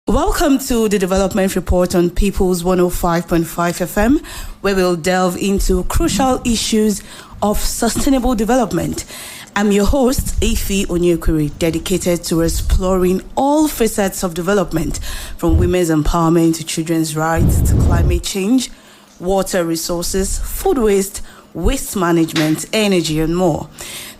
Welcome to the Development Report on People's 105.5 FM, where we'll delve into crucial issues of sustainable development. I'm your host, Ife Onyekwere, dedicated to exploring all facets of development, from women's empowerment to children's rights to climate change, water resources, food waste, waste management, energy, and more.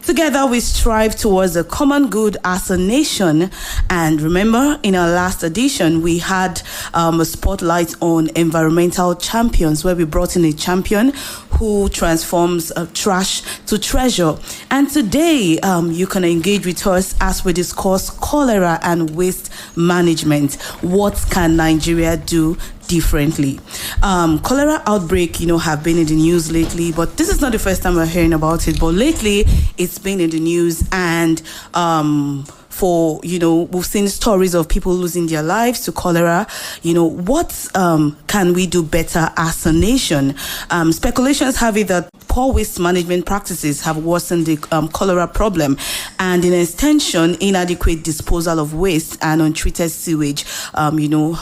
Together, we strive towards a common good as a nation. And remember, in our last edition, we had a spotlight on environmental champions, where we brought in a champion who transforms trash to treasure. And today, you can engage with us as we discuss cholera and waste management. What can Nigeria do differently? Cholera outbreak, have been in the news lately, but this is not the first time we're hearing about it. But lately, it's been in the news, and we've seen stories of people losing their lives to cholera. What can we do better as a nation? Speculations have it that poor waste management practices have worsened the cholera problem, and in extension, inadequate disposal of waste and untreated sewage,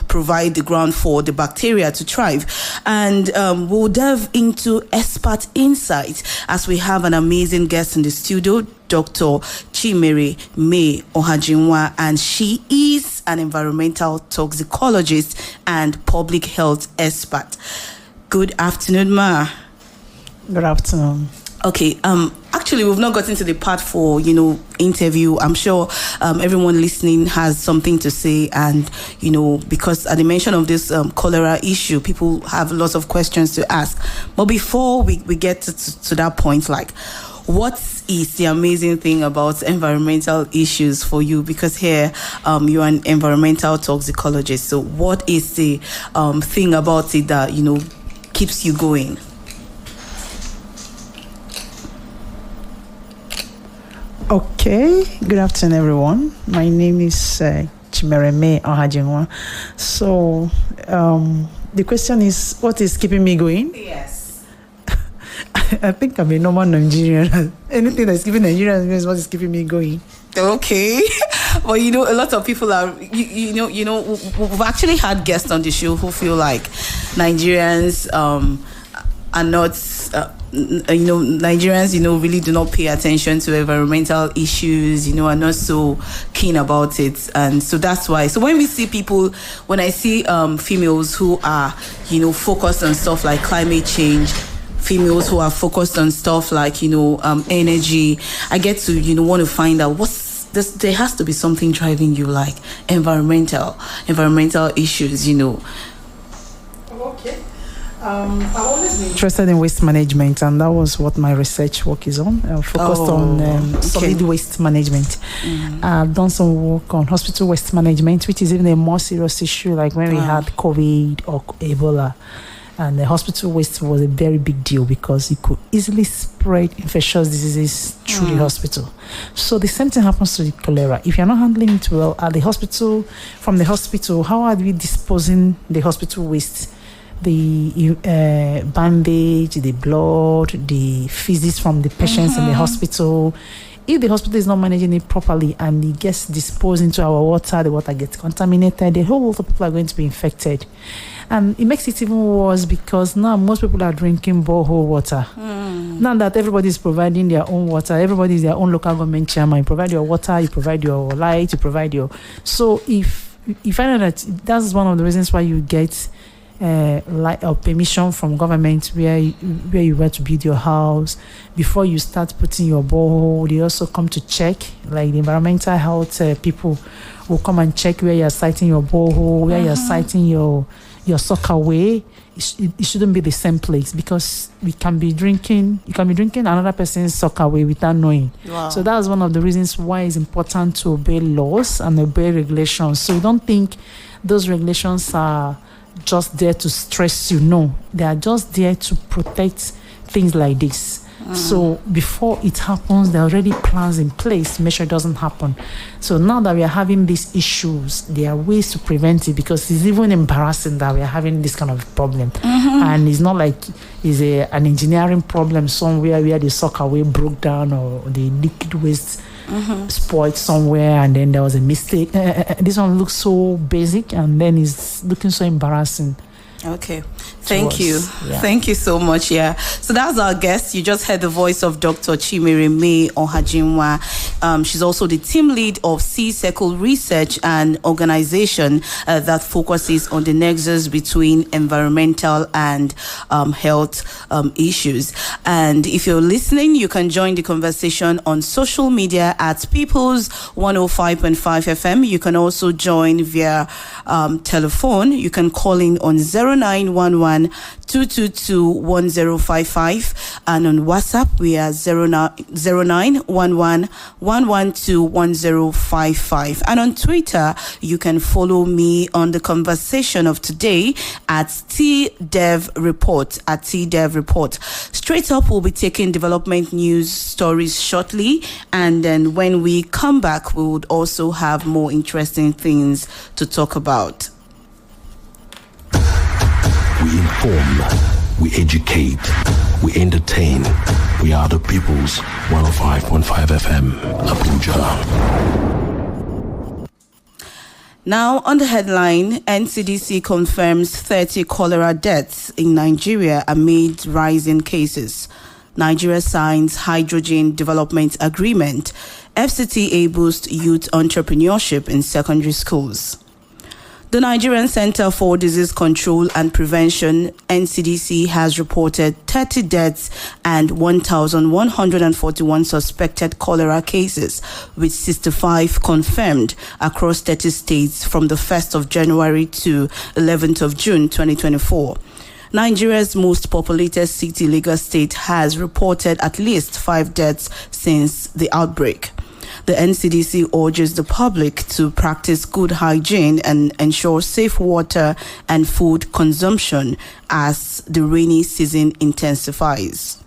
provide the ground for the bacteria to thrive. And we'll delve into expert insight as we have an amazing guest in the studio, Dr. Chimere May Ohajinwa, and she is an environmental toxicologist and public health expert. Good afternoon, Ma. Good afternoon. Okay, actually, we've not gotten to the part for, interview. I'm sure everyone listening has something to say, and, because at the mention of this cholera issue, people have lots of questions to ask. But before we get to that point, what is the amazing thing about environmental issues for you? Because here, you're an environmental toxicologist. So what is the thing about it that, keeps you going? Okay, good afternoon, everyone. My name is Chimere May Ohajinwa. So, the question is, what is keeping me going? Yes. I think I'm a normal Nigerian. Anything that's keeping Nigerians is what is keeping me going. Okay. Well, a lot of people are, we've actually had guests on the show who feel like Nigerians are not, Nigerians, really do not pay attention to environmental issues, are not so keen about it. And so that's why. So when I see females who are, focused on stuff like climate change, females who are focused on stuff like, energy, I get to, want to find out there has to be something driving you, like environmental issues, Okay. I've always been interested in waste management, and that was what my research work is on. Focused on solid waste management. I've done some work on hospital waste management, which is even a more serious issue, like when we had COVID or Ebola. And the hospital waste was a very big deal because it could easily spread infectious diseases through the hospital. So the same thing happens to the cholera. If you're not handling it well at the hospital, from the hospital, how are we disposing the hospital waste? The bandage, the blood, the feces from the patients in the hospital. If the hospital is not managing it properly and it gets disposed into our water, the water gets contaminated, the whole lot of people are going to be infected. And it makes it even worse because now most people are drinking borehole water. Now that everybody is providing their own water, everybody is their own local government chairman. You provide your water, you provide your light, you provide your... So if you find out that that's one of the reasons why you get permission from government where you were to build your house, before you start putting your borehole, they also come to check, like the environmental health people will come and check where you're siting your borehole, where you're siting your sockaway. It shouldn't be the same place, because you can be drinking another person's sockaway without knowing. Wow. So that's one of the reasons why it's important to obey laws and obey regulations. So you don't think those regulations are just there to stress you. No, they are just there to protect things like this. So before it happens, there are already plans in place to make sure it doesn't happen. So now that we are having these issues, there are ways to prevent it, because it's even embarrassing that we are having this kind of problem. And it's not like it's an engineering problem somewhere where the sockaway broke down or the liquid waste spoiled somewhere, and then there was a mistake. This one looks so basic, and then it's looking so embarrassing. Okay. Thank you. Yeah. Thank you so much. Yeah. So that's our guest. You just heard the voice of Dr. Chimere May Ohajinwa. She's also the team lead of C-Circle Research, an organization that focuses on the nexus between environmental and health issues. And if you're listening, you can join the conversation on social media at People's 105.5 FM. You can also join via telephone. You can call in on 0911 222-1055, and on WhatsApp we are 0911-112-1055, and on Twitter you can follow me on the conversation of today at TDevReport. Straight up, we'll be taking development news stories shortly, and then when we come back we would also have more interesting things to talk about. We inform, we educate, we entertain. We are the People's 105.5 FM, Abuja. Now, on the headline, NCDC confirms 30 cholera deaths in Nigeria amid rising cases. Nigeria signs hydrogen development agreement. FCTA boosts youth entrepreneurship in secondary schools. The Nigerian Center for Disease Control and Prevention, NCDC, has reported 30 deaths and 1,141 suspected cholera cases, with 65 confirmed across 30 states from the 1st of January to 11th of June 2024. Nigeria's most populated city, Lagos State, has reported at least 5 deaths since the outbreak. The NCDC urges the public to practice good hygiene and ensure safe water and food consumption as the rainy season intensifies.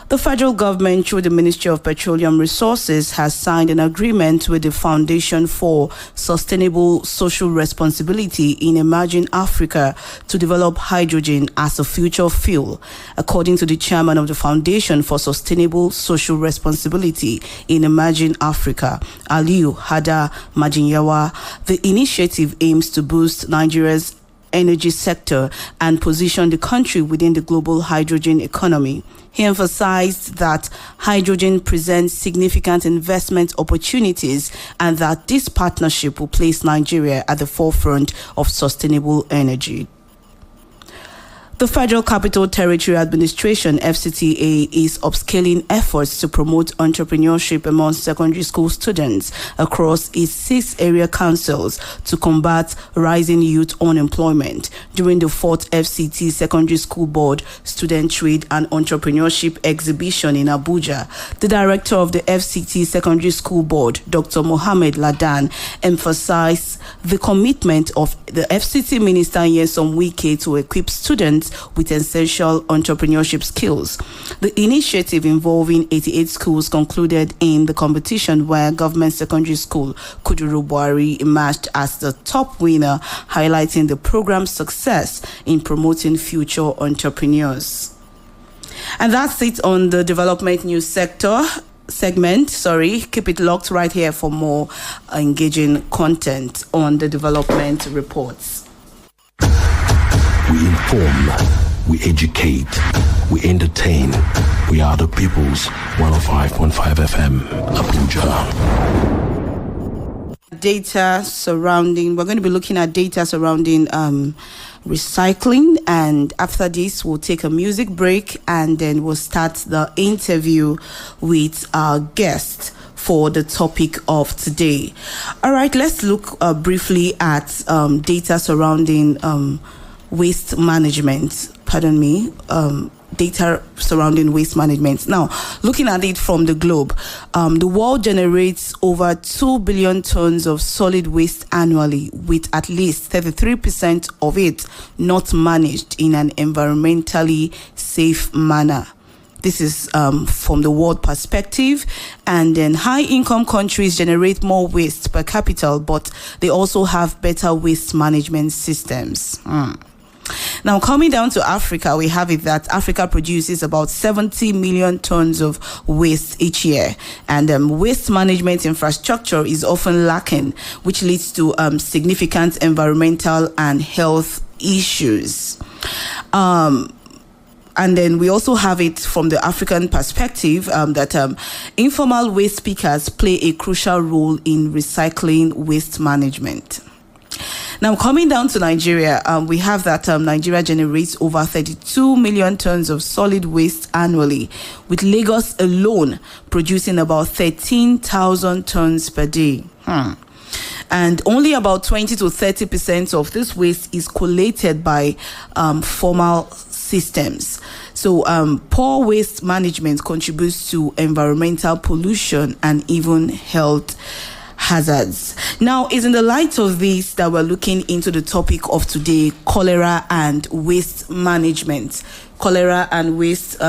The federal government, through the Ministry of Petroleum Resources, has signed an agreement with the Foundation for Sustainable Social Responsibility in Emerging Africa to develop hydrogen as a future fuel. According to the chairman of the Foundation for Sustainable Social Responsibility in Emerging Africa, Aliyu Hada Majinyawa, the initiative aims to boost Nigeria's energy sector and position the country within the global hydrogen economy. He emphasized that hydrogen presents significant investment opportunities and that this partnership will place Nigeria at the forefront of sustainable energy. The Federal Capital Territory Administration, FCTA, is upscaling efforts to promote entrepreneurship among secondary school students across its 6 area councils to combat rising youth unemployment during the 4th FCT Secondary School Board Student Trade and Entrepreneurship Exhibition in Abuja. The director of the FCT Secondary School Board, Dr. Mohammed Ladan, emphasized the commitment of the FCT Minister Nyesom Wike to equip students with essential entrepreneurship skills. The initiative, involving 88 schools, concluded in the competition where Government Secondary School Kuduru Buhari emerged as the top winner, highlighting the program's success in promoting future entrepreneurs. And that's it on the development news segment. Keep it locked right here for more engaging content on the development reports. We inform, we educate, we entertain. We are the People's 105.5 FM, Abuja. We're going to be looking at data surrounding recycling, and after this we'll take a music break and then we'll start the interview with our guest for the topic of today. All right, let's look briefly at data surrounding waste management. Data surrounding waste management. Now, looking at it from the globe, the world generates over 2 billion tons of solid waste annually, with at least 33% of it not managed in an environmentally safe manner. This is from the world perspective. And then high-income countries generate more waste per capita, but they also have better waste management systems. Now, coming down to Africa, we have it that Africa produces about 70 million tons of waste each year, and waste management infrastructure is often lacking, which leads to significant environmental and health issues. And then we also have it from the African perspective that informal waste pickers play a crucial role in recycling waste management. Now, coming down to Nigeria, we have that Nigeria generates over 32 million tons of solid waste annually, with Lagos alone producing about 13,000 tons per day. And only about 20 to 30% of this waste is collated by formal systems. So poor waste management contributes to environmental pollution and even health hazards. Now, it's in the light of this that we're looking into the topic of today, cholera and waste management. Cholera and waste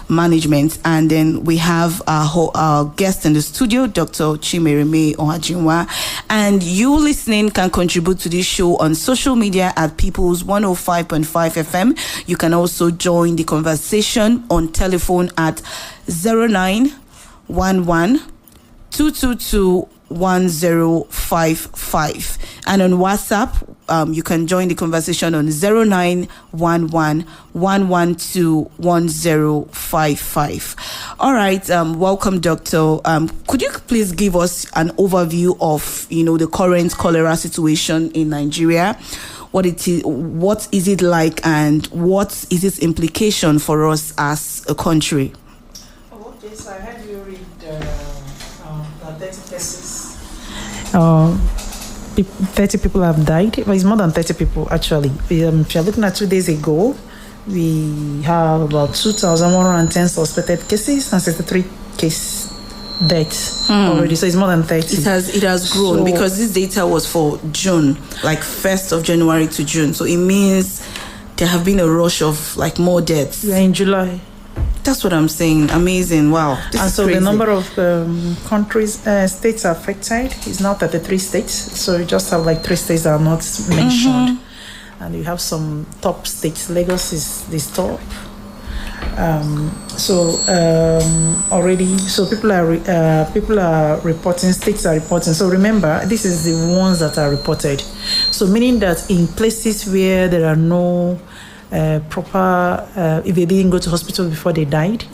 management. And then we have our guest in the studio, Dr. Chimereme Ohajinwa. And you listening can contribute to this show on social media at People's 105.5 FM. You can also join the conversation on telephone at 0911 222 1055, and on WhatsApp you can join the conversation on 0911 112 1055. All right, welcome, Doctor. Could you please give us an overview of the current cholera situation in Nigeria? What is it like, and what is its implication for us as a country? Okay, so I heard you read 30 cases. 30 people have died. Well, it's more than 30 people, actually. If you're looking at 2 days ago, we have about 2,110 suspected cases and 63 case deaths already. So it's more than 30. It has grown, because this data was for June, like 1st of January to June. So it means there have been a rush of more deaths. We are in July. That's what I'm saying. Amazing. Wow. And so crazy. The number of states affected is now 33 states. So you just have 3 states that are not mentioned. And you have some top states. Lagos is the top. Already, so people are reporting, states are reporting. So remember, this is the ones that are reported. So meaning that in places where there are no proper, if they didn't go to hospital before they died,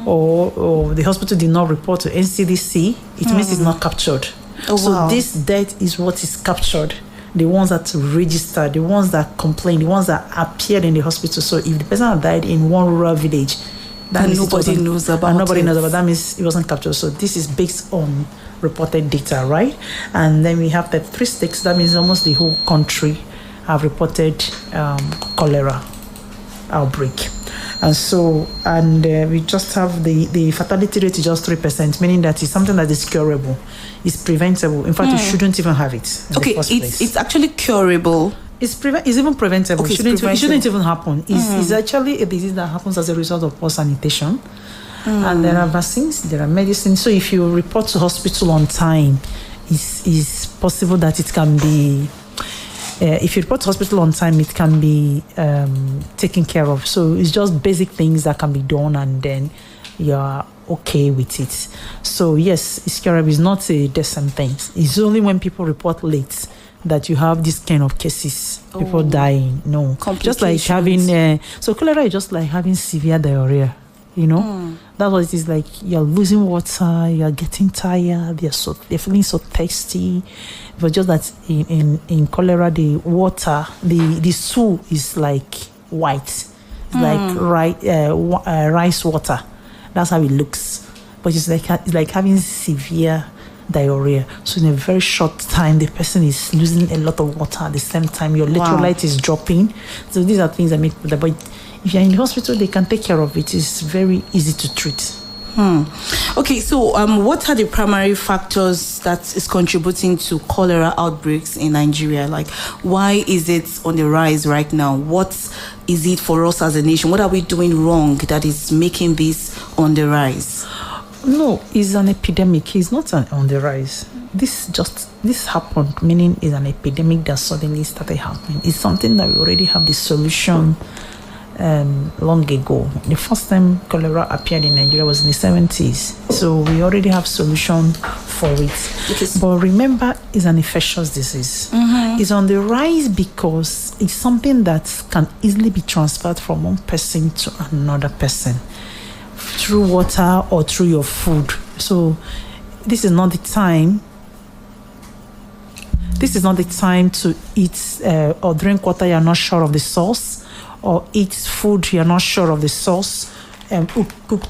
or the hospital did not report to NCDC, it means it's not captured. So this death is what is captured. The ones that registered, the ones that complained, the ones that appeared in the hospital. So if the person had died in one rural village, that means nobody knows about that means it wasn't captured. So this is based on reported data, right? And then we have the 3 states. That means almost the whole country have reported cholera outbreak. And so, we just have the fatality rate is just 3%, meaning that it's something that is curable, it's preventable. In fact, you shouldn't even have it. It's actually curable. It's even preventable. Okay, it shouldn't even happen. It's actually a disease that happens as a result of poor sanitation. And there are vaccines, there are medicines. So if you report to hospital on time, it's possible that it can be. If you report to hospital on time, it can be taken care of. So it's just basic things that can be done, and then you're okay with it. So yes, it's curable. It's not a decent thing. It's only when people report late that you have this kind of cases, people dying. No, just like having. So cholera is just like having severe diarrhea. That's what it is like. You're losing water, you're getting tired, you're feeling so thirsty. But just that in cholera, the water, the stool is like white. It's like rice water. That's how it looks. But it's like having severe diarrhea. So in a very short time, the person is losing a lot of water. At the same time, your electrolyte is dropping. So these are things that make the body. If you're in the hospital, they can take care of it. It's very easy to treat. Okay, so what are the primary factors that is contributing to cholera outbreaks in Nigeria? Why is it on the rise right now? What is it for us as a nation? What are we doing wrong that is making this on the rise? No, it's an epidemic. It's not on the rise. This happened, meaning it's an epidemic that suddenly started happening. It's something that we already have the solution long ago. The first time cholera appeared in Nigeria was in the 70s. So we already have solution for it. But remember, it's an infectious disease. Mm-hmm. It's on the rise because it's something that can easily be transferred from one person to another person through water or through your food. So this is not the time to eat or drink water you're not sure of the source, or eat food you're not sure of the source.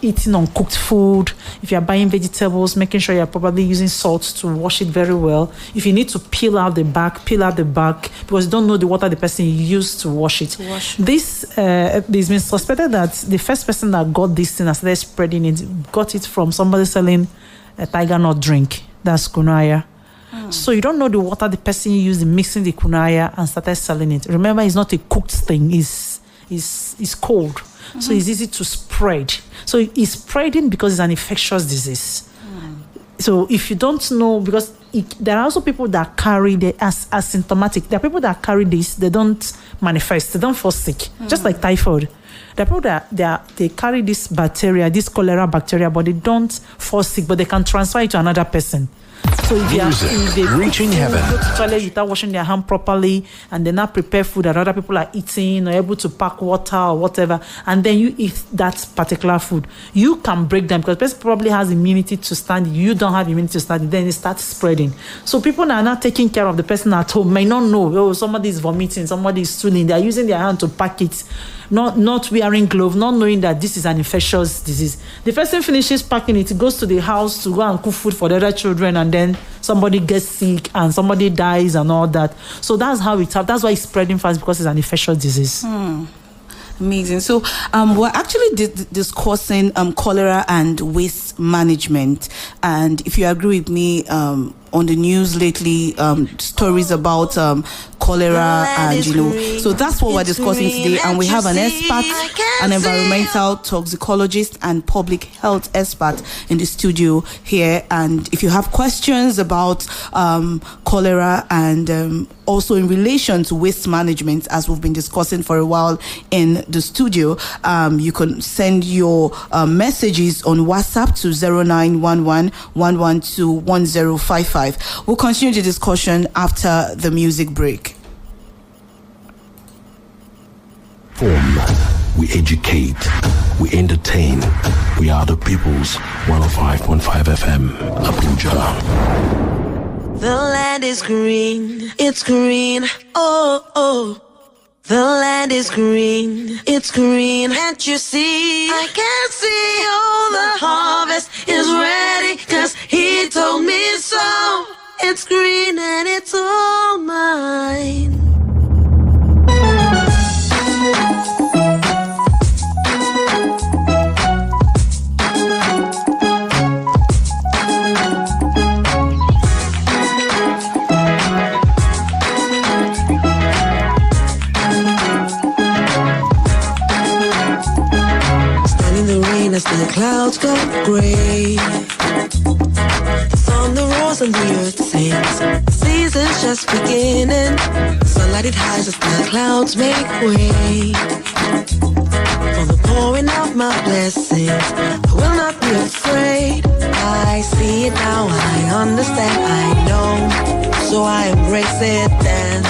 Eating uncooked food. If you're buying vegetables, making sure you're probably using salt to wash it very well. If you need to peel out the back because you don't know the water the person used to wash it. This it's been suspected that the first person that got this thing and started spreading it got it from somebody selling a tiger nut drink. That's kunaya. So you don't know the water the person used in mixing the kunaya and started selling it. Remember, it's not a cooked thing. It's cold. Mm-hmm. So it's easy to spread. So it's spreading because it's an infectious disease. So if you don't know, because there are also people that carry the asymptomatic. There are people that carry this, they don't manifest, they don't fall sick, just like typhoid. There are people that they carry this bacteria, this cholera bacteria, but they don't fall sick, but they can transfer it to another person. So if they reaching heaven, go to toilet without washing their hand properly, and they not prepare food that other people are eating, or able to pack water or whatever, and then you eat that particular food, you can break them because the person probably has immunity to stand it. You don't have immunity to stand it, then it starts spreading. So people that are not taking care of the person at home may not know, somebody is vomiting, somebody is stooling, they are using their hand to pack it, not wearing gloves, not knowing that this is an infectious disease. The person finishes packing it, goes to the house to go and cook food for the other children, and then somebody gets sick and somebody dies and all that. So that's how it's up. That's why it's spreading fast, because it's an infectious disease. Amazing. So we're actually discussing cholera and waste management. And if you agree with me, on the news lately, stories about cholera, and so that's what we're discussing today. And we have an expert, an environmental toxicologist and public health expert in the studio here. And if you have questions about cholera and also in relation to waste management, as we've been discussing for a while in the studio, you can send your messages on WhatsApp to 0911 112 1055. We'll continue the discussion after the music break. We educate, we entertain. We are the people's 105.5 FM, Abuja. The land is green, it's green, oh, oh. The land is green, it's green, can't you see? I can see all the harvest is ready, 'cause he told me so. It's green and it's all mine. As the clouds go gray, the thunder roars and the earth sings. The season's just beginning. Sunlight it hides as the clouds make way for the pouring of my blessings. I will not be afraid. I see it now, I understand, I know. So I embrace it, dance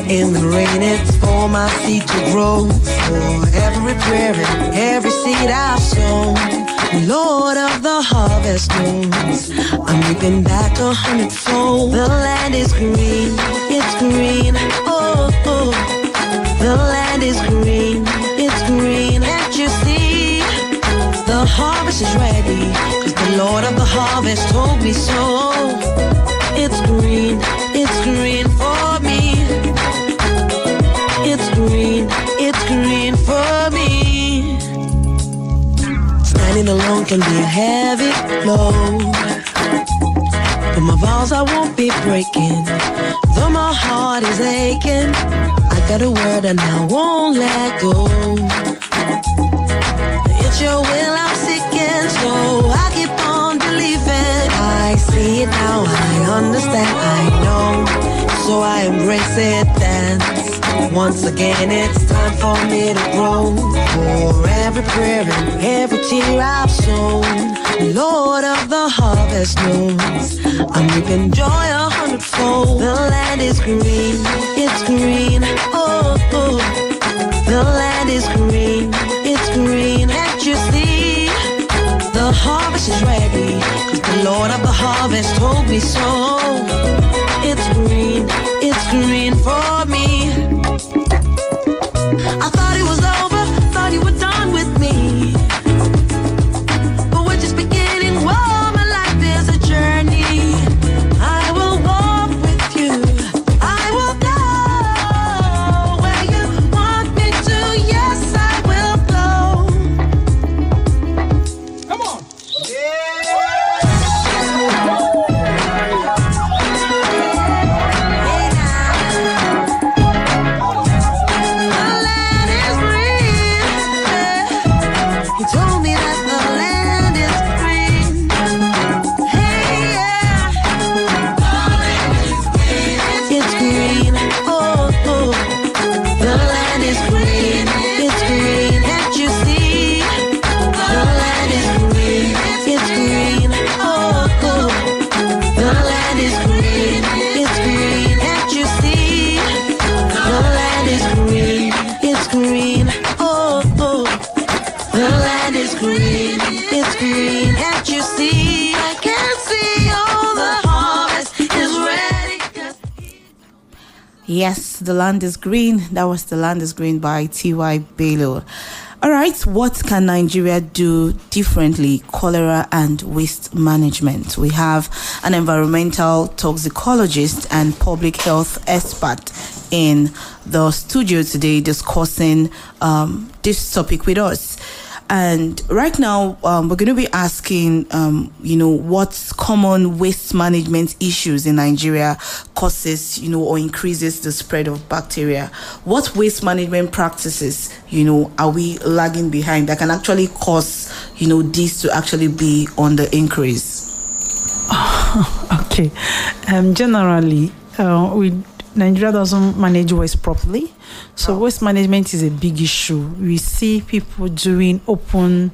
in the rain. It's for my seed to grow, for every prayer and every seed I've sown. The Lord of the harvest knows I'm reaping back 100-fold. The land is green, it's green, oh, oh. The land is green, it's green, can't you see? The harvest is ready, 'cause the Lord of the harvest told me so. It's green for me. It's green for me. Standing alone can be a heavy load, but my vows I won't be breaking. Though my heart is aching, I got a word and I won't let go. It's your will I'm seeking, so I keep on understand, I know. So I embrace it, dance. Once again, it's time for me to grow. For every prayer and every tear I've sown, Lord of the harvest knows I'm reaping joy 100-fold. The land is green, it's green, oh, oh. The land is green, it's green. Can't you see? The harvest is ready, 'cause the Lord of the harvest told me so. It's green for me. I thought it was over, thought you were done with me, but we're just beginning. Whoa, my life is a journey. I will walk with you, I will go where you want me to. Yes, I will go. Come on. He told me that the land is green. Hey, yeah. The land is green. It's green. Oh, oh. The land is green. It's green. Can't you see? The land is green. It's green. Oh, oh. The land is green. It's green. Can't you see? The land is green. It's green. Oh, oh. The land is green, it's green, can't you see? I can see all the harvest is ready. Yes, The Land is Green. That was The Land is Green by T.Y. Bello. All right, what can Nigeria do differently? Cholera and waste management. We have an environmental toxicologist and public health expert in the studio today discussing this topic with us. And right now, we're going to be asking, what common waste management issues in Nigeria causes, or increases the spread of bacteria. What waste management practices, are we lagging behind that can actually cause, this to actually be on the increase? Okay. Generally, Nigeria doesn't manage waste properly. So waste management is a big issue. We see people doing open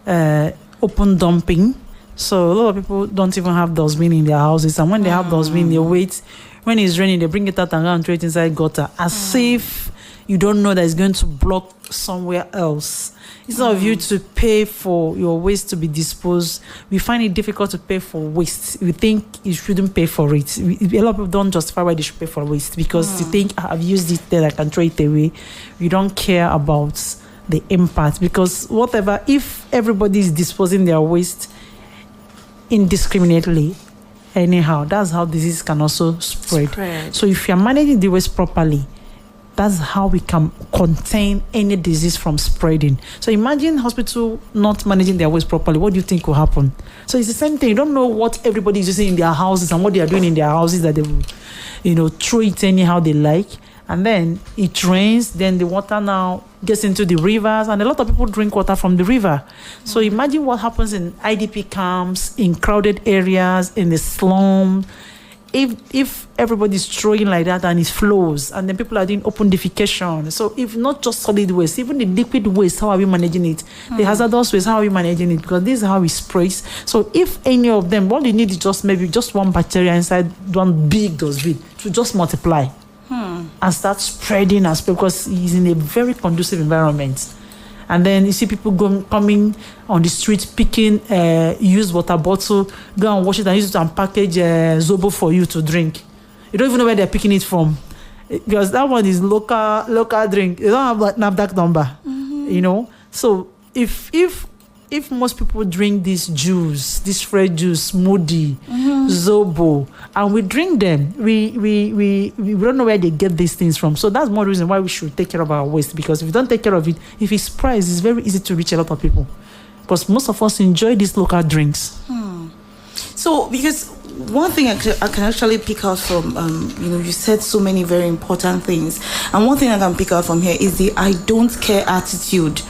dumping. So a lot of people don't even have dustbin in their houses. And when they have dustbin, they wait. When it's raining, they bring it out and go and throw it inside gutter. As if you don't know that it's going to block somewhere else. Instead of you to pay for your waste to be disposed, we find it difficult to pay for waste. We think you shouldn't pay for it. A lot of people don't justify why they should pay for waste because you think, I've used it, then I can throw it away. We don't care about the impact because if everybody is disposing their waste indiscriminately, anyhow, that's how disease can also spread. So if you're managing the waste properly, that's how we can contain any disease from spreading. So imagine hospital not managing their waste properly. What do you think will happen? So it's the same thing. You don't know what everybody is using in their houses and what they are doing in their houses that they will, throw it anyhow they like. And then it rains, then the water now gets into the rivers, and a lot of people drink water from the river. So imagine what happens in IDP camps, in crowded areas, in the slum. If everybody's throwing like that and it flows, and then people are doing open defecation. So if not just solid waste, even the liquid waste, how are we managing it? The hazardous waste, how are we managing it? Because this is how it spreads. So if any of them, what you need is just maybe just one bacteria inside one big dustbin to just multiply and start spreading as because it's in a very conducive environment. And then you see people coming on the street, picking used water bottle, go and wash it and use it and package Zobo for you to drink. You don't even know where they're picking it from. Because that one is local drink. You don't have that NAFDAC number, So if most people drink this juice, this fresh juice, smoothie, Zobo, and we drink them, we don't know where they get these things from. So that's more reason why we should take care of our waste. Because if we don't take care of it, if it's priced, it's very easy to reach a lot of people. Because most of us enjoy these local drinks. So, because one thing I can actually pick out from, you said so many very important things. And one thing I can pick out from here is the I don't care attitude.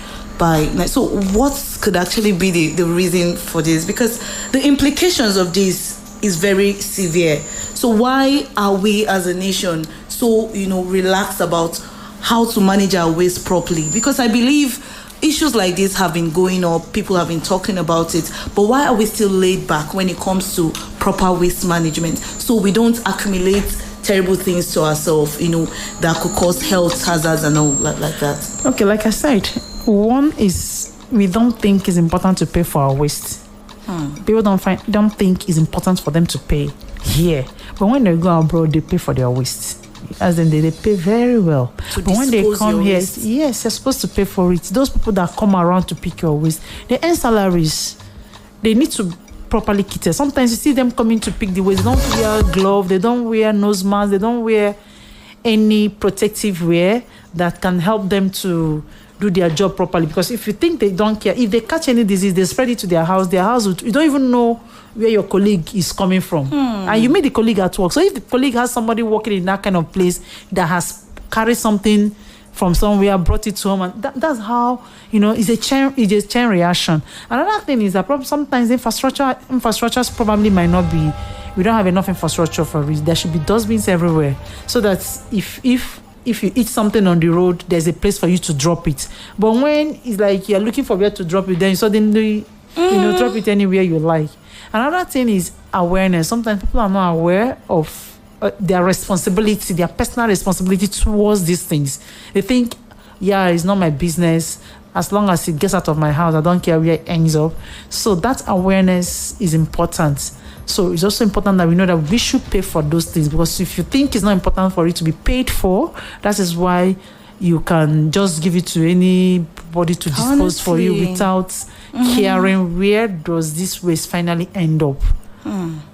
So what could actually be the reason for this? Because the implications of this is very severe. So why are we as a nation so, relaxed about how to manage our waste properly? Because I believe issues like this have been going up, people have been talking about it, but why are we still laid back when it comes to proper waste management, so we don't accumulate terrible things to ourselves, that could cause health hazards and all like that? Okay, like I said, one is we don't think it's important to pay for our waste. People don't think it's important for them to pay here, but when they go abroad, they pay for their waste. As in they pay very well. But when they come here, yes, they're supposed to pay for it. Those people that come around to pick your waste, they earn salaries. They need to properly kit it. Sometimes you see them coming to pick the waste. They don't wear gloves, they don't wear nose masks, they don't wear any protective wear that can help them to do their job properly. Because if you think they don't care, if they catch any disease, they spread it to their house. You don't even know where your colleague is coming from. And you meet the colleague at work. So if the colleague has somebody working in that kind of place that has carried something from somewhere, brought it to home, and that's how, it's a chain reaction. Another thing is that sometimes infrastructures probably might not be, we don't have enough infrastructure for it. There should be dustbins everywhere, so that if you eat something on the road, there's a place for you to drop it. But when it's like you're looking for where to drop it, then you suddenly drop it anywhere you like. Another thing is awareness. Sometimes people are not aware of their responsibility, their personal responsibility towards these things. They think, it's not my business. As long as it gets out of my house, I don't care where it ends up. So that awareness is important. So it's also important that we know that we should pay for those things, because if you think it's not important for it to be paid for, that is why you can just give it to anybody to dispose for you without caring where does this waste finally end up.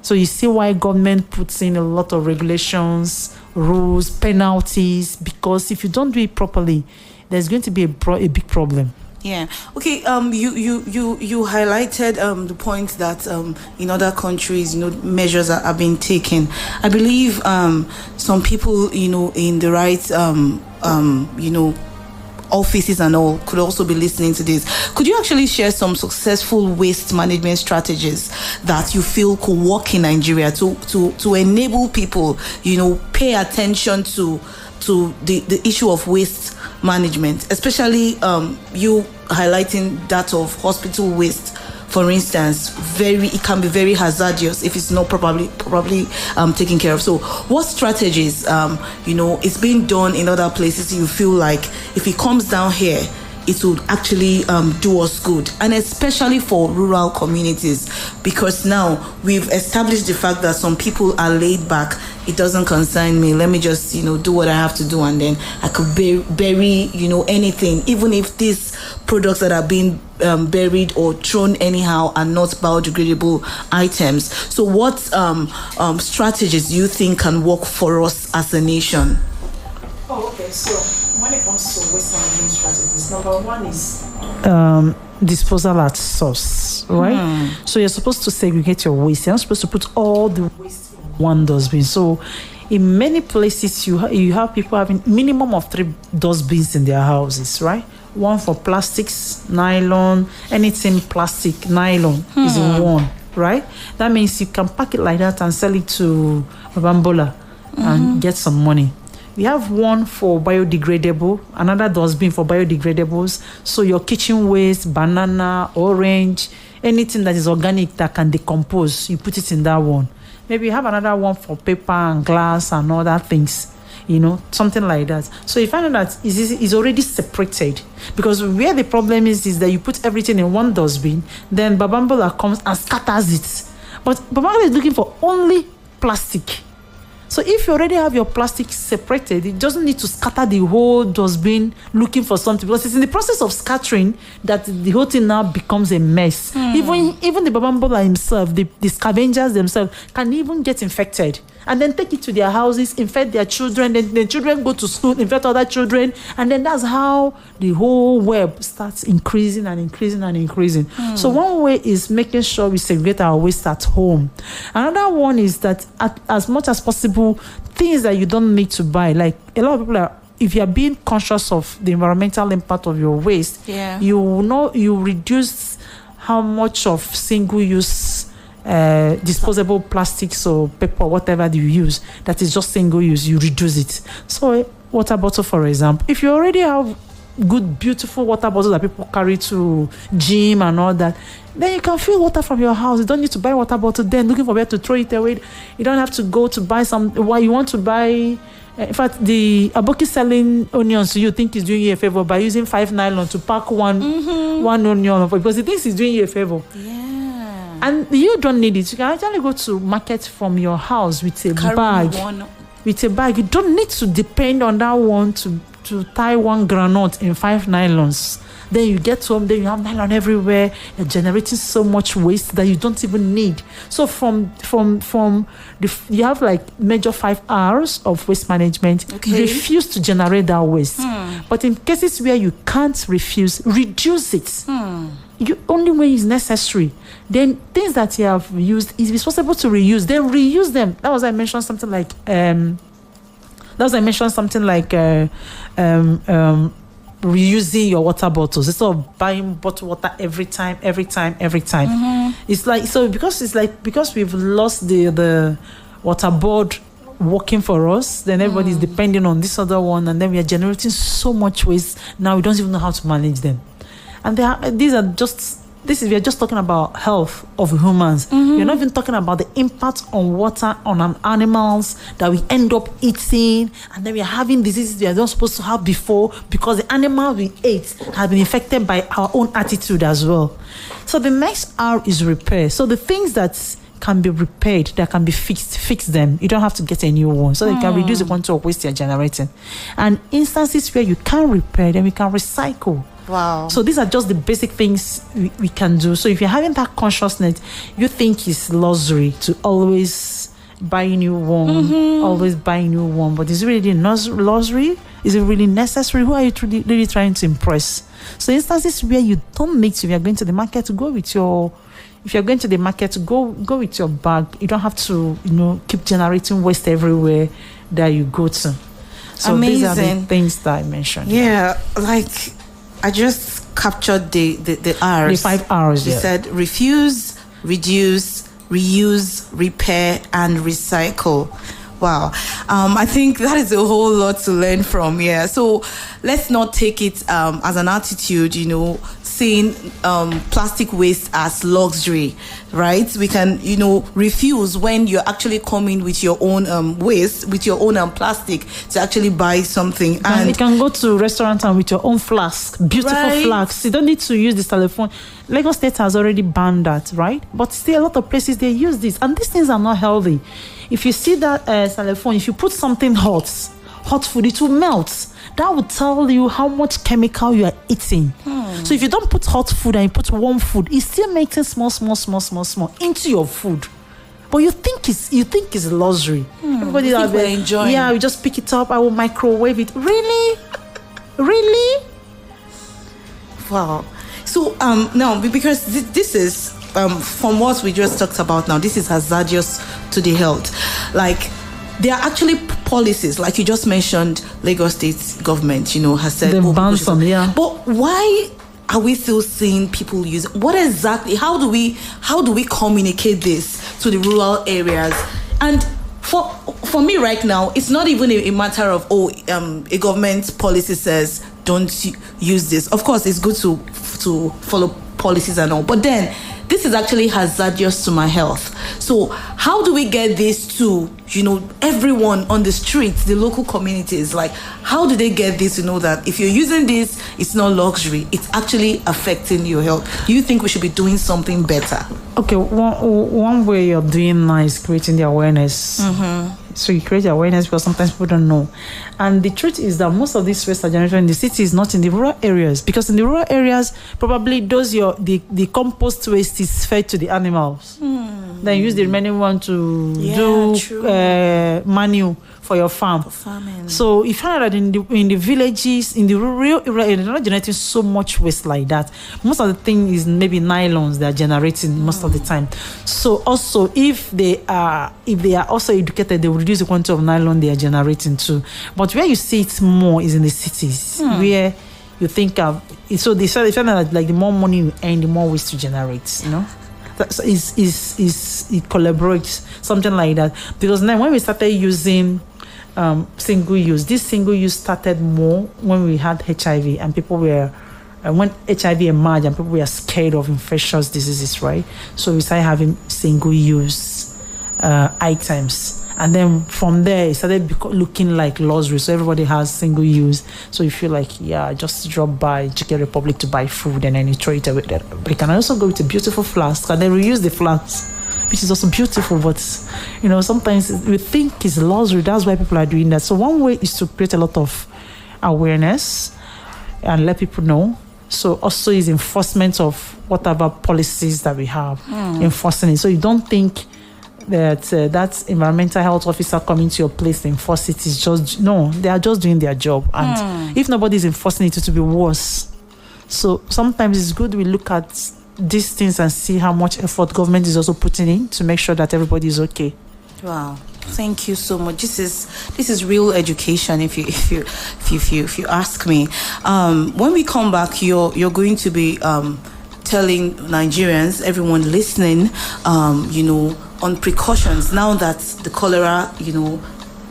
So you see why government puts in a lot of regulations, rules, penalties, because if you don't do it properly, there's going to be a big problem. Yeah. Okay. You highlighted the point that in other countries, measures are being taken. I believe some people, in the right offices and all could also be listening to this. Could you actually share some successful waste management strategies that you feel could work in Nigeria to enable people, pay attention to the issue of waste management, especially you highlighting that of hospital waste, for instance? It can be very hazardous if it's not properly taken care of. So what strategies it's being done in other places you feel like if it comes down here it would actually do us good, and especially for rural communities, because now we've established the fact that some people are laid back. It doesn't concern me. Let me just, do what I have to do, and then I could bury, anything, even if these products that are being buried or thrown anyhow are not biodegradable items. So what strategies do you think can work for us as a nation? Oh, okay. So when it comes to waste management strategies, number one is disposal at source, right? So you're supposed to segregate your waste. You're not supposed to put all the waste in one dustbin. So in many places, you have people having minimum of 3 dustbins in their houses, right? One for plastics, nylon, anything plastic, nylon is in one, right? That means you can pack it like that and sell it to Bambola and get some money. We have one for biodegradable, another dustbin for biodegradables. So your kitchen waste, banana, orange, anything that is organic that can decompose, you put it in that one. Maybe you have another one for paper and glass and other things, something like that. So you find out that it's already separated. Because where the problem is that you put everything in one dustbin, then Babambola comes and scatters it. But Babambola is looking for only plastic. So if you already have your plastic separated, it doesn't need to scatter the whole dustbin looking for something, because it's in the process of scattering that the whole thing now becomes a mess. Even the Babambola himself, the scavengers themselves can even get infected and then take it to their houses, infect their children, then the children go to school, infect other children, and then that's how the whole web starts increasing and increasing and increasing. So one way is making sure we segregate our waste at home. Another one is that as much as possible, things that you don't need to buy, like a lot of people if you are being conscious of the environmental impact of your waste, you reduce how much of single-use disposable plastics or paper, whatever you use, that is just single use, you reduce it. So water bottle, for example, if you already have good, beautiful water bottles that people carry to gym and all that, then you can fill water from your house. You don't need to buy water bottle then looking for where to throw it away. You don't have to go to buy why you want to buy. In fact, the aboki selling onions to you think he's doing you a favor by using 5 nylon to pack one onion, because he thinks he's doing you a favor. Yeah. And you don't need it. You can actually go to market from your house with a bag. With a bag. You don't need to depend on that one to tie one granite in 5 nylons. Then you get home, then you have nylon everywhere. You're generating so much waste that you don't even need. So you have like major 5 R's of waste management. Okay. Refuse to generate that waste. But in cases where you can't refuse, reduce it. You only when it's necessary. Then things that you have used, if it's possible to reuse, then reuse them. That was I mentioned something like reusing your water bottles instead of buying bottled water every time. It's like, so because we've lost the water board working for us, then everybody's depending on this other one, and then we are generating so much waste. Now we don't even know how to manage them. And we are just talking about health of humans. We're not even talking about the impact on water on animals that we end up eating, and then we are having diseases we are not supposed to have before because the animals we ate have been affected by our own attitude as well. So the next R is repair. So the things that can be repaired, that can be fixed, fix them. You don't have to get a new one. So they can reduce the quantity of waste you're generating. And instances where you can repair, then we can recycle. Wow. So these are just the basic things we can do. So if you're having that consciousness, you think it's luxury to always buy a new one, but is it really luxury? Is it really necessary? Who are you really trying to impress? So instances where you don't need to, if you're going to the market, to go with your, if you're going to the market, go with your bag. You don't have to, keep generating waste everywhere that you go to. So amazing. These are the things that I mentioned. Yeah, like I just captured the R's. The 5 R's. You said refuse, reduce, reuse, repair, and recycle. Wow. I think that is a whole lot to learn from. Yeah. So let's not take it as an attitude, seeing plastic waste as luxury, right? We can, refuse when you're actually coming with your own waste, with your own plastic to actually buy something. And you can go to a restaurant and with your own flask, beautiful flasks. You don't need to use this telephone. Lagos State has already banned that, right? But still a lot of places, they use this. And these things are not healthy. If you see that telephone, if you put something hot food, it will melt. That will tell you how much chemical you are eating. So if you don't put hot food and you put warm food, it still makes it small into your food. But you think it's luxury. Everybody that we're enjoying. Yeah, you just pick it up. I will microwave it. Really? Wow. So now, because this is from what we just talked about now, this is hazardous to the health. Like, there are actually policies, like you just mentioned, Lagos State government, has said they've banned some, yeah. But why are we still seeing people use it? What exactly? How do we communicate this to the rural areas? And for me right now, it's not even a matter of a government policy says don't use this. Of course, it's good to follow policies and all, but then this is actually hazardous to my health. So how do we get this to, everyone on the streets, the local communities? Like, how do they get this to know that if you're using this, it's not luxury, it's actually affecting your health? Do you think we should be doing something better? Okay, one way you're doing now is creating the awareness. So you create awareness because sometimes people don't know. And the truth is that most of these waste are generated in the cities, not in the rural areas. Because in the rural areas, probably the compost waste is fed to the animals. Then you use the remaining one to do manure for your farm. For farming. So if you find that in the villages, in the rural area, they're not generating so much waste like that. Most of the thing is maybe nylons they're generating most of the time. So also if they are also educated, they will reduce the quantity of nylon they are generating too. But where you see it more is in the cities, where you think of. So they find that like the more money you earn, the more waste you generate. it collaborates, something like that. Because now when we started using single use, this single use started more when we had HIV and people were when HIV emerged and people were scared of infectious diseases, right? So we started having single use items. And then from there, it started looking like luxury. So everybody has single use. So you feel like, just drop by Chicken Republic to buy food and then you throw it away. But you can also go with a beautiful flask and then reuse the flask, which is also beautiful. But, sometimes we think it's luxury. That's why people are doing that. So one way is to create a lot of awareness and let people know. So also is enforcement of whatever policies that we have, enforcing it. So you don't think that environmental health officer coming to your place to enforce it is just, no, they are just doing their job. And if nobody is enforcing it, it will be worse. So sometimes it's good we look at these things and see how much effort government is also putting in to make sure that everybody is okay. Wow. Thank you so much. This is real education. If you ask me, when we come back, you're going to be telling Nigerians, everyone listening, on precautions now that the cholera,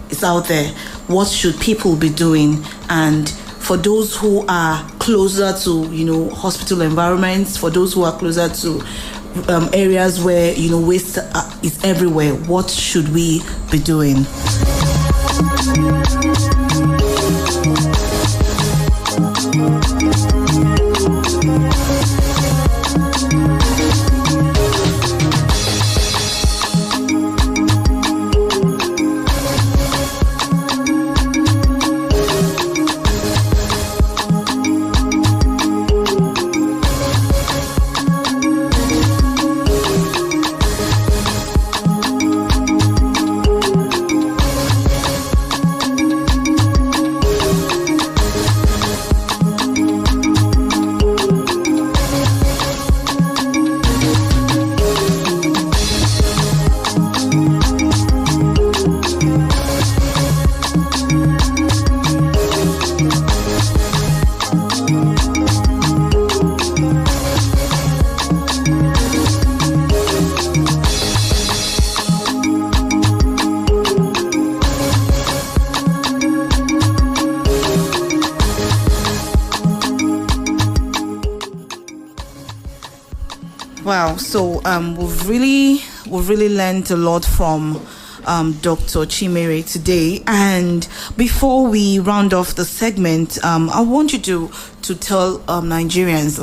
is out there. What should people be doing? And for those who are closer to, hospital environments, for those who are closer to areas where, waste is everywhere, what should we be doing? Wow, so we've really learned a lot from Dr. Chimere today. And before we round off the segment, I want you to tell Nigerians,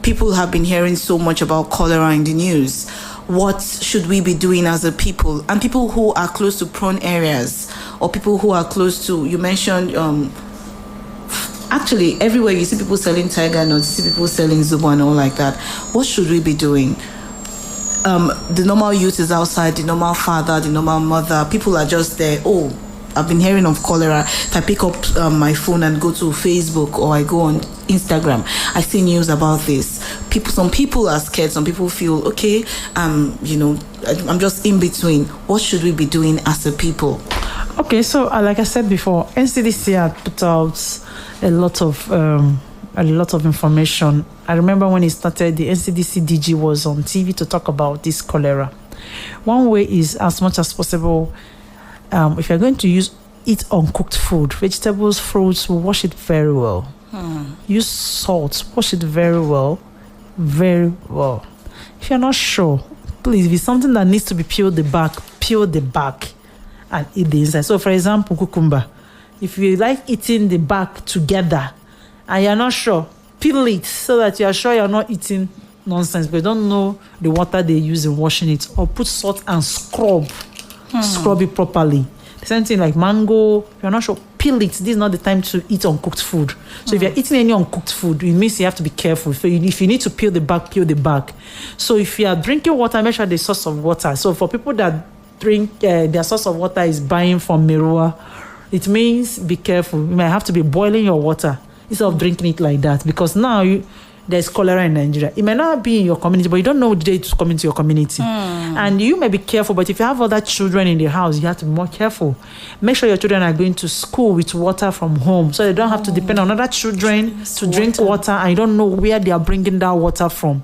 people have been hearing so much about cholera in the news. What should we be doing as a people? And people who are close to prone areas, or people who are close to, you mentioned, actually, everywhere you see people selling tiger nuts, you see people selling Zubo and all like that. What should we be doing? The normal youth is outside, the normal father, the normal mother. People are just there. Oh, I've been hearing of cholera. If I pick up my phone and go to Facebook or I go on Instagram, I see news about this. Some people are scared. Some people feel, okay, I'm just in between. What should we be doing as a people? Okay, so like I said before, NCDC had put out a lot of information. I remember when it started, the NCDC DG was on TV to talk about this cholera. One way is, as much as possible, if you're going to eat uncooked food, vegetables, fruits, wash it very well. Use salt, wash it very well. If you're not sure, please, if it's something that needs to be peel the back and eat the inside. So for example, cucumber, if you like eating the back together and you're not sure, peel it so that you're sure you're not eating nonsense, but you don't know the water they use in washing it. Or put salt and scrub it properly. The same thing like mango, if you're not sure, peel it. This is not the time to eat uncooked food. So if you're eating any uncooked food, it means you have to be careful. So if you need to peel the back. So if you are drinking water, make sure the source of water. So for people that drink, their source of water is buying from Merua, it means be careful. You might have to be boiling your water instead of drinking it like that, because now there's cholera in Nigeria. It may not be in your community, but you don't know the day it's coming to your community. And you may be careful, but if you have other children in the house, you have to be more careful. Make sure your children are going to school with water from home, so they don't have to depend on other children to drink water, and you don't know where they are bringing that water from.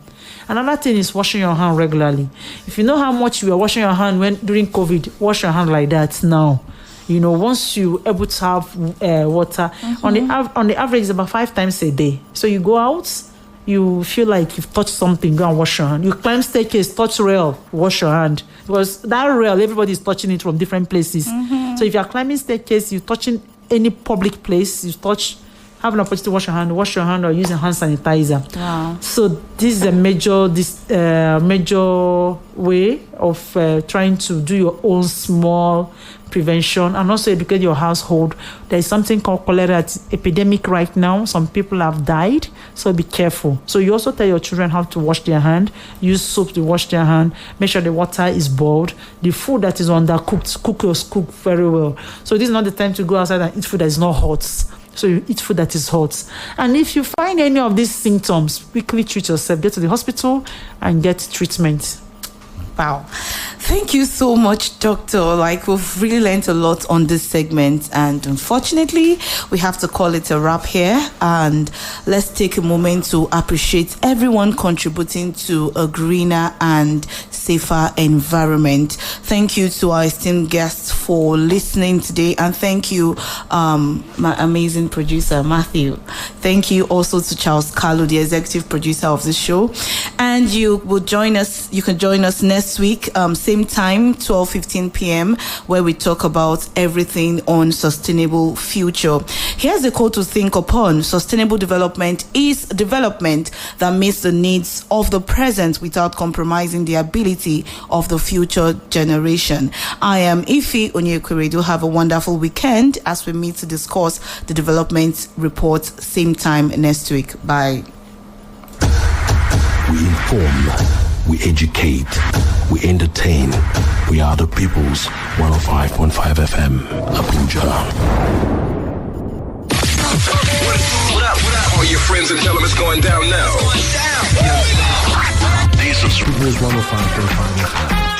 Another thing is washing your hand regularly. If you know how much you are washing your hand during COVID, wash your hand like that now. Once you're able to have water, on the average, it's about 5 times a day. So you go out, you feel like you've touched something, go and wash your hand. You climb staircase, touch rail, wash your hand. Because that rail, everybody is touching it from different places. So if you're climbing staircase, you're touching any public place, have an opportunity to wash your hand or use a hand sanitizer. Wow. So this is a major way of trying to do your own small prevention and also educate your household. There is something called cholera epidemic right now. Some people have died, so be careful. So you also tell your children how to wash their hand, use soap to wash their hand, make sure the water is boiled, the food that is undercooked, cook very well. So this is not the time to go outside and eat food that is not hot. So you eat food that is hot. And if you find any of these symptoms, quickly treat yourself. Get to the hospital and get treatment. Wow. Thank you so much, Doctor. We've really learned a lot on this segment, and unfortunately, we have to call it a wrap here. And let's take a moment to appreciate everyone contributing to a greener and safer environment. Thank you to our esteemed guests for listening today, and thank you, my amazing producer, Matthew. Thank you also to Charles Carlo, the executive producer of the show. And you can join us next week, same time, 12:15 p.m., where we talk about everything on sustainable future. Here's the call to think upon. Sustainable development is development that meets the needs of the present without compromising the ability of the future generation. I am Ife Onyekwere. Have a wonderful weekend as we meet to discuss the development report same time next week. Bye. We inform, we educate, we entertain. We are the people's 105.5 FM, Abuja. What up? All your friends and tell them it's going down now. This is People's 105.5 FM.